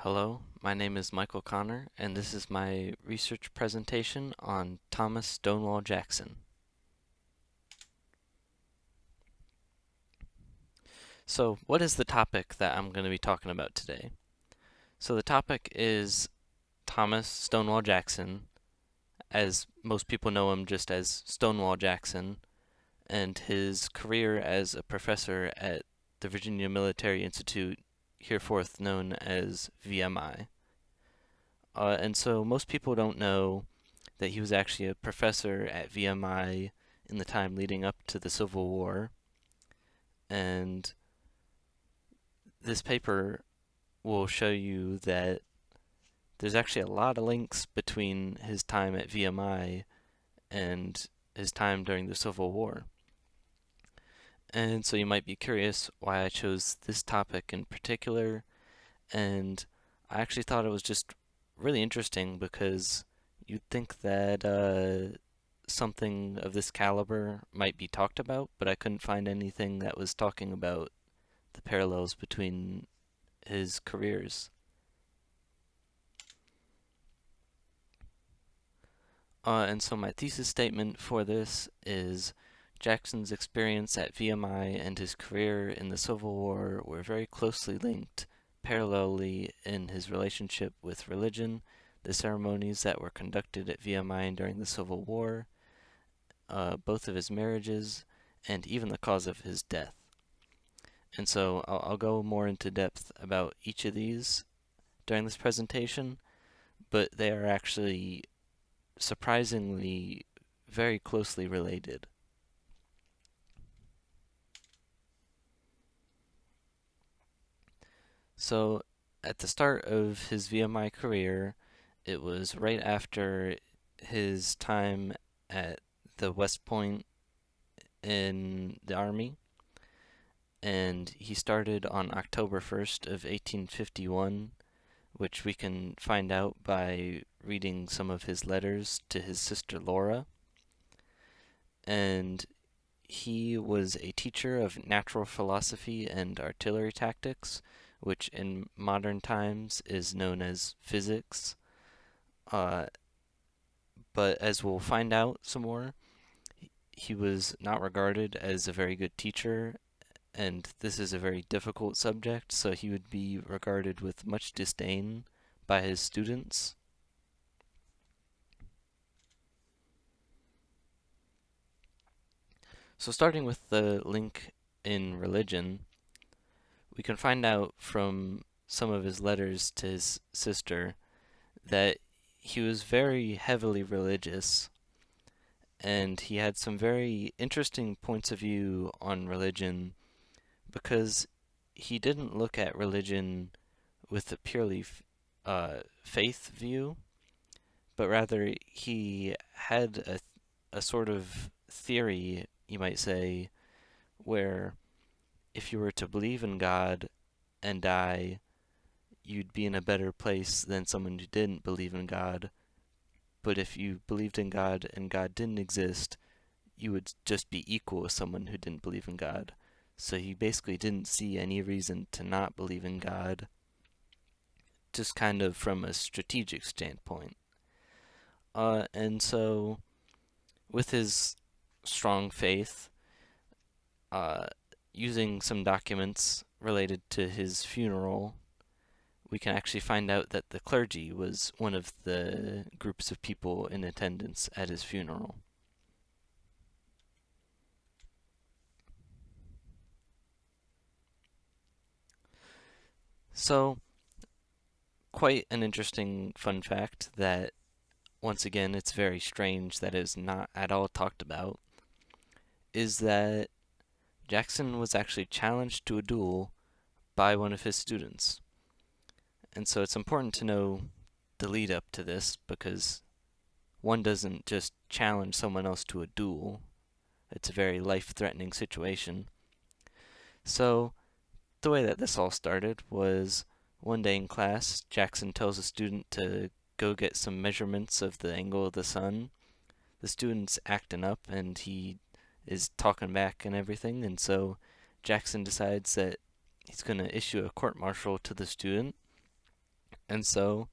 Hello, my name is Michael Connor, and this is my research presentation on Thomas Stonewall Jackson. So, what is the topic that I'm going to be talking about today? So, the topic is Thomas Stonewall Jackson, as most people know him just as Stonewall Jackson, and his career as a professor at the Virginia Military Institute, hereforth known as VMI. And so, most people don't know that he was actually a professor at VMI in the time leading up to the Civil War. And this paper will show you that there's actually a lot of links between his time at VMI and his time during the Civil War. And so you might be curious why I chose this topic in particular, and I actually thought it was just really interesting because you'd think that something of this caliber might be talked about, but I couldn't find anything that was talking about the parallels between his careers. And so my thesis statement for this is Jackson's experience at VMI and his career in the Civil War were very closely linked, parallelly in his relationship with religion, the ceremonies that were conducted at VMI during the Civil War, both of his marriages, and even the cause of his death. And so I'll go more into depth about each of these during this presentation, but they are actually surprisingly very closely related. So at the start of his VMI career, it was right after his time at the West Point in the Army, and he started on October 1st of 1851, which we can find out by reading some of his letters to his sister Laura. And he was a teacher of natural philosophy and artillery tactics, which in modern times is known as physics. Uh, but as we'll find out some more, he was not regarded as a very good teacher, and this is a very difficult subject, so he would be regarded with much disdain by his students. So starting with the link in religion, we can find out from some of his letters to his sister that he was very heavily religious, and he had some very interesting points of view on religion because he didn't look at religion with a purely faith view, but rather he had a sort of theory, you might say, where if you were to believe in God and die, you'd be in a better place than someone who didn't believe in God. But if you believed in God and God didn't exist, you would just be equal with someone who didn't believe in God. So he basically didn't see any reason to not believe in God, just kind of from a strategic standpoint. And so, with his strong faith, uh, using some documents related to his funeral, we can actually find out that the clergy was one of the groups of people in attendance at his funeral. So, quite an interesting fun fact that, once again, it's very strange that is not at all talked about, is that Jackson was actually challenged to a duel by one of his students. And so it's important to know the lead up to this because one doesn't just challenge someone else to a duel. It's a very life-threatening situation. So the way that this all started was one day in class, Jackson tells a student to go get some measurements of the angle of the sun. The student's acting up and he is talking back and everything, and so Jackson decides that he's going to issue a court martial to the student, And so,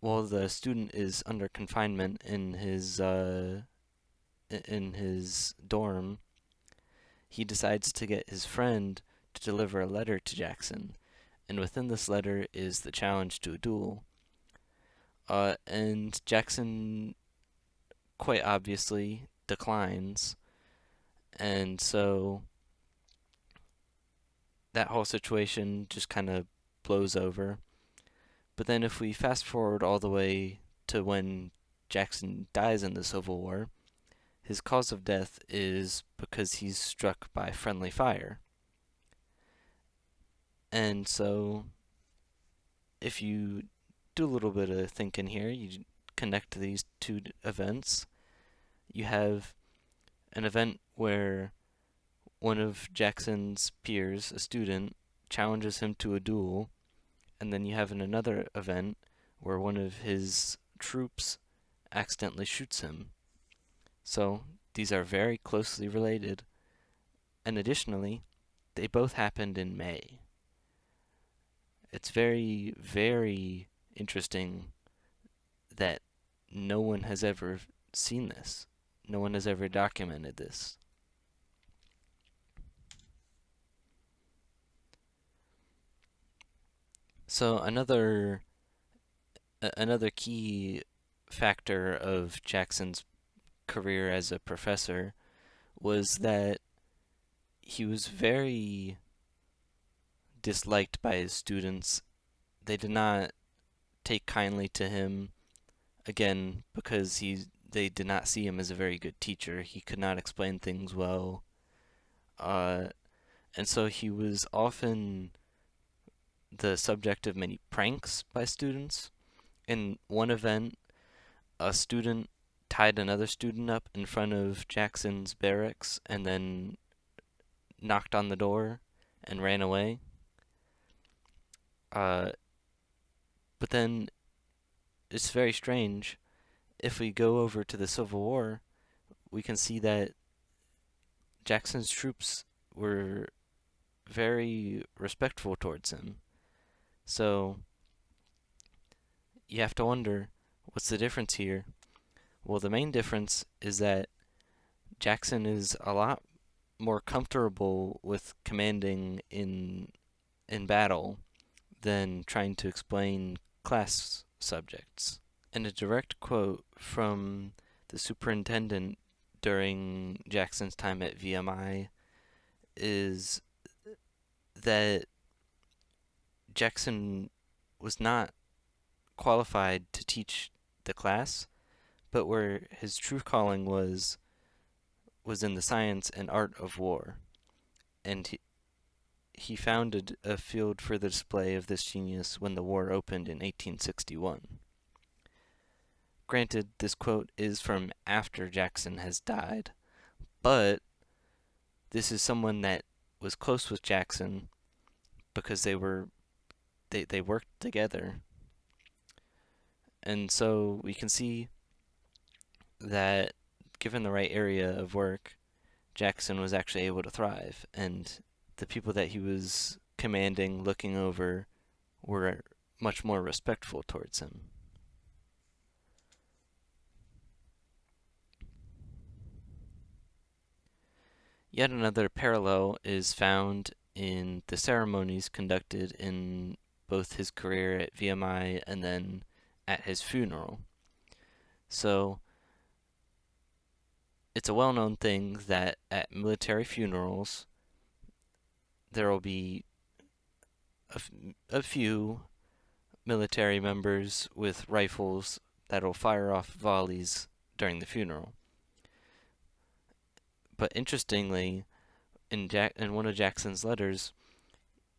while the student is under confinement in his dorm, he decides to get his friend to deliver a letter to Jackson, and within this letter is the challenge to a duel. And Jackson quite obviously declines, and so that whole situation just kind of blows over. But then if we fast forward all the way to when Jackson dies in the Civil War, his cause of death is because he's struck by friendly fire. And so if you do a little bit of thinking here, you connect these two events. You have an event where one of Jackson's peers, a student, challenges him to a duel, and then you have another event where one of his troops accidentally shoots him. So these are very closely related, and additionally, they both happened in May. It's very, very interesting that no one has ever seen this. No one has ever documented this. So another key factor of Jackson's career as a professor was that he was very disliked by his students. They did not take kindly to him, again, because they did not see him as a very good teacher. He could not explain things well. Uh, and so he was often the subject of many pranks by students. In one event, a student tied another student up in front of Jackson's barracks and then knocked on the door and ran away. Uh, but then it's very strange. If we go over to the Civil War, we can see that Jackson's troops were very respectful towards him. So you have to wonder, what's the difference here? Well, the main difference is that Jackson is a lot more comfortable with commanding in battle than trying to explain class subjects. And a direct quote from the superintendent during Jackson's time at VMI is that Jackson was not qualified to teach the class, but where his true calling was in the science and art of war. And he founded a field for the display of this genius when the war opened in 1861. Granted, this quote is from after Jackson has died, but this is someone that was close with Jackson because they worked together. And so we can see that given the right area of work, Jackson was actually able to thrive, and the people that he was commanding, looking over, were much more respectful towards him. Yet another parallel is found in the ceremonies conducted in both his career at VMI and then at his funeral. So, it's a well known thing that at military funerals, there will be a few military members with rifles that'll fire off volleys during the funeral. But interestingly, in one of Jackson's letters,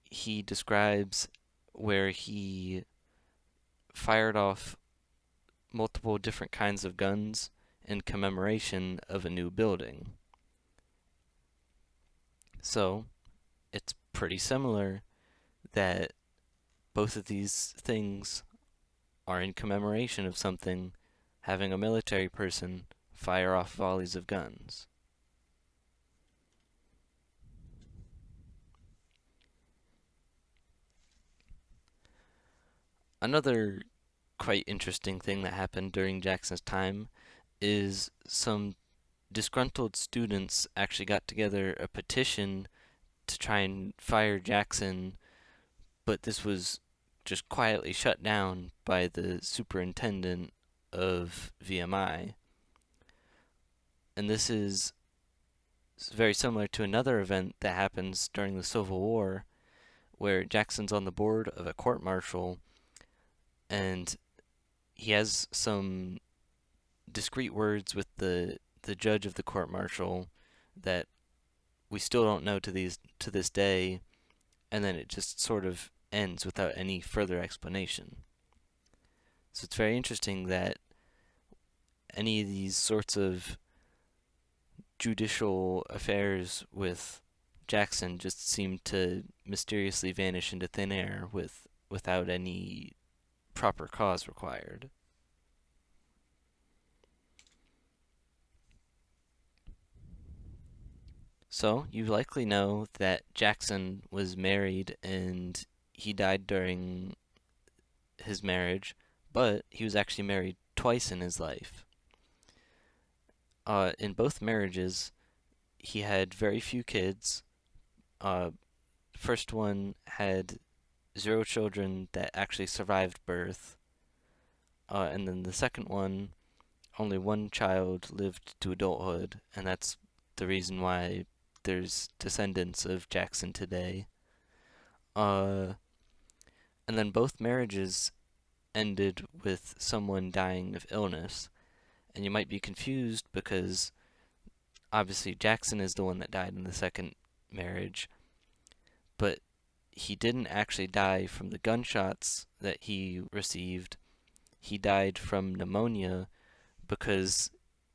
he describes where he fired off multiple different kinds of guns in commemoration of a new building. So, it's pretty similar that both of these things are in commemoration of something, having a military person fire off volleys of guns. Another quite interesting thing that happened during Jackson's time is some disgruntled students actually got together a petition to try and fire Jackson, but this was just quietly shut down by the superintendent of VMI. And this is very similar to another event that happens during the Civil War, where Jackson's on the board of a court martial and he has some discreet words with the judge of the court martial that we still don't know to this day, and then it just sort of ends without any further explanation. So it's very interesting that any of these sorts of judicial affairs with Jackson just seem to mysteriously vanish into thin air without any proper cause required. So, you likely know that Jackson was married and he died during his marriage, but he was actually married twice in his life. In both marriages, he had very few kids. Uh, First one had 0 children that actually survived birth, and then the second one, only one child lived to adulthood, and that's the reason why there's descendants of Jackson today. Uh, and then both marriages ended with someone dying of illness. And you might be confused because obviously Jackson is the one that died in the second marriage, but he didn't actually die from the gunshots that he received. He died from pneumonia because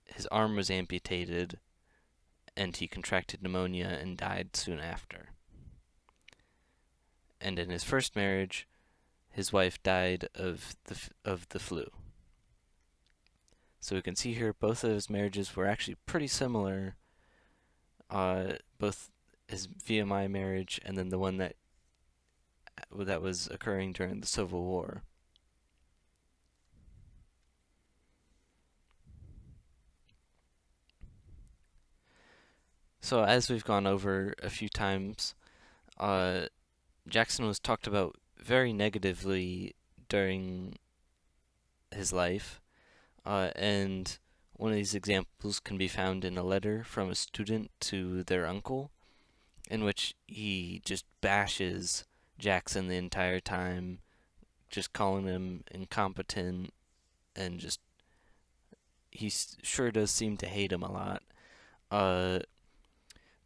his arm was amputated and he contracted pneumonia and died soon after. And in his first marriage, his wife died of the flu. So we can see here both of his marriages were actually pretty similar. Both his VMI marriage and then the one that was occurring during the Civil War. So as we've gone over a few times, uh, Jackson was talked about very negatively during his life, and one of these examples can be found in a letter from a student to their uncle, in which he just bashes Jackson the entire time, just calling him incompetent, and just he sure does seem to hate him a lot. Uh,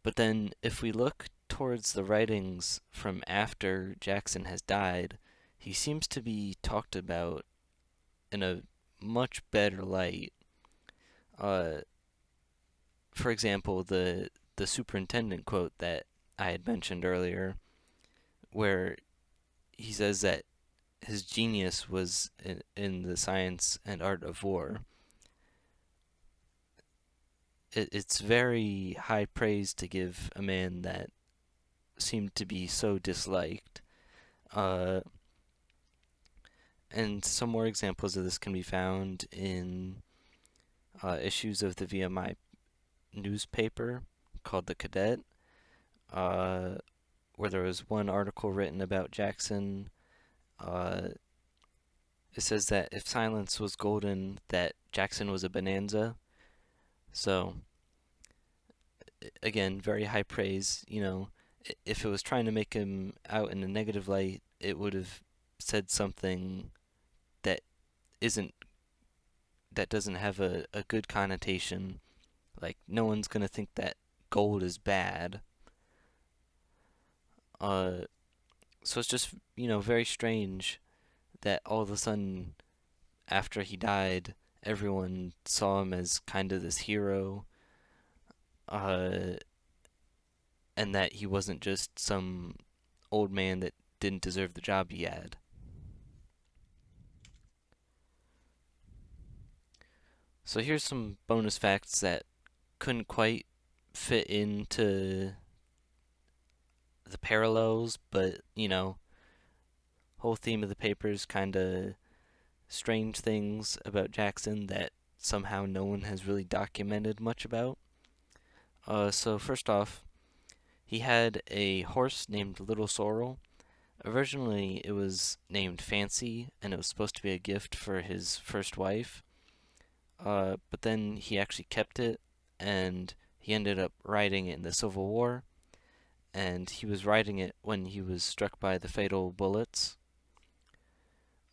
but then if we look towards the writings from after Jackson has died, he seems to be talked about in a much better light. Uh, for example, the superintendent quote that I had mentioned earlier, where he says that his genius was in the science and art of war. It's very high praise to give a man that seemed to be so disliked. Uh, and some more examples of this can be found in issues of the VMI newspaper called The Cadet, uh, where there was one article written about Jackson. Uh, it says that if silence was golden, that Jackson was a bonanza. So, again, very high praise. You know, if it was trying to make him out in a negative light, it would have said something that isn't that doesn't have a good connotation. Like no one's gonna think that gold is bad. Uh, so it's just very strange that all of a sudden after he died, everyone saw him as kind of this hero. Uh, and that he wasn't just some old man that didn't deserve the job he had. So here's some bonus facts that couldn't quite fit into the parallels, but whole theme of the paper is kind of strange things about Jackson that somehow no one has really documented much about. So first off, he had a horse named Little Sorrel. Originally, it was named Fancy, and it was supposed to be a gift for his first wife. But then he actually kept it, and he ended up riding it in the Civil War. And he was riding it when he was struck by the fatal bullets.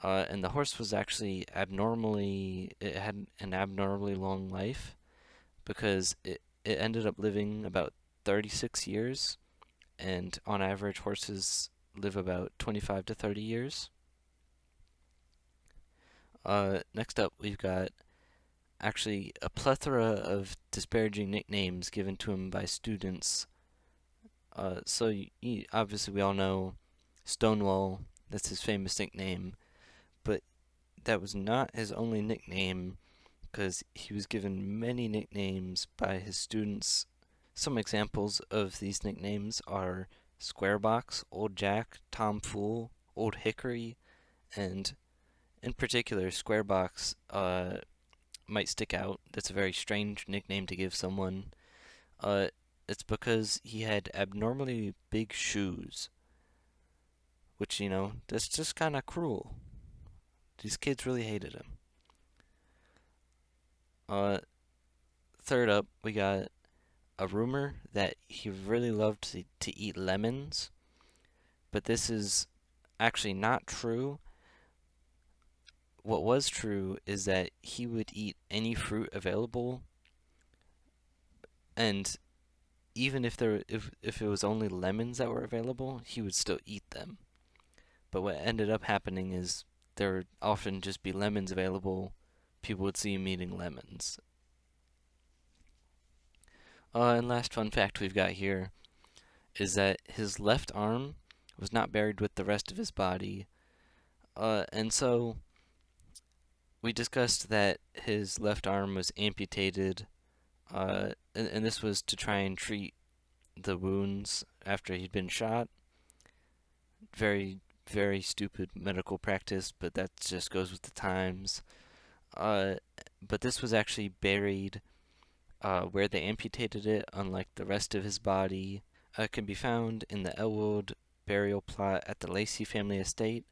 And the horse was actually it had an abnormally long life because it ended up living about 36 years, and on average, horses live about 25 to 30 years. Next up, we've got actually a plethora of disparaging nicknames given to him by students. Obviously, we all know Stonewall, that's his famous nickname, but that was not his only nickname because he was given many nicknames by his students. Some examples of these nicknames are Squarebox, Old Jack, Tom Fool, Old Hickory, and in particular, Squarebox might stick out. That's a very strange nickname to give someone. Uh, it's because he had abnormally big shoes, which, that's just kind of cruel. These kids really hated him. Uh, Third up, we got a rumor that he really loved to eat lemons, but this is actually not true. What was true is that he would eat any fruit available, and even if it was only lemons that were available, he would still eat them. But what ended up happening is there would often just be lemons available. People would see him eating lemons. And last fun fact we've got here is that his left arm was not buried with the rest of his body. And so we discussed that his left arm was amputated, and this was to try and treat the wounds after he'd been shot. Very, very stupid medical practice, but that just goes with the times. Uh, but this was actually buried where they amputated it, unlike the rest of his body. Can be found in the Elwood burial plot at the Lacey family estate.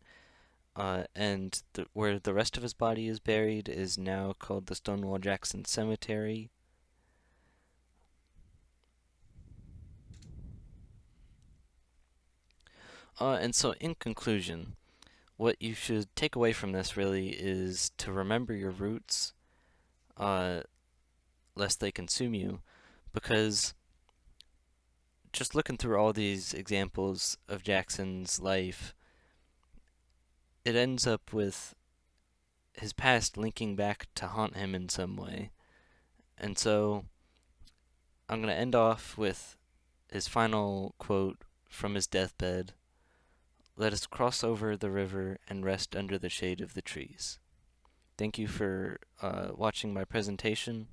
And where the rest of his body is buried is now called the Stonewall Jackson Cemetery. And so, in conclusion, what you should take away from this really is to remember your roots, uh, lest they consume you, because just looking through all these examples of Jackson's life, it ends up with his past linking back to haunt him in some way. And so, I'm going to end off with his final quote from his deathbed. Let us cross over the river and rest under the shade of the trees. Thank you for watching my presentation.